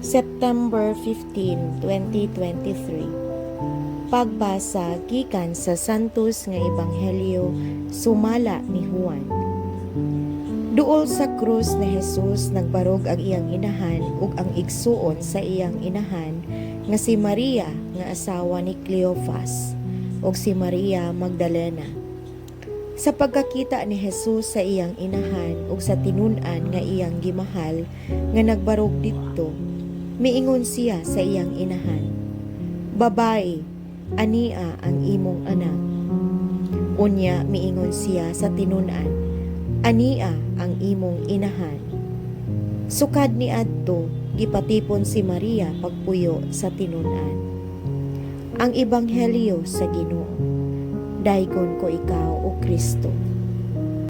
September 15, 2023. Pagbasa gikan sa Santos nga Ebanghelyo sumala ni Juan. Duol sa krus ni Jesus nagbarog ang iyang inahan ug ang igsuon sa iyang inahan nga si Maria nga asawa ni Cleophas ug si Maria Magdalena. Sa pagkakita ni Jesus sa iyang inahan ug sa tinun-an nga iyang gimahal nga nagbarog didto, miingon siya sa iyang inahan, "Babae, ania ang imong anak." Unya miingon siya sa tinun-an, "Ania ang imong inahan." Sukad ni adto gipatipon si Maria pagpuyo sa tinun-an. Ang Ebanghelyo sa Ginoo. Dayon ko ikaw, O Kristo.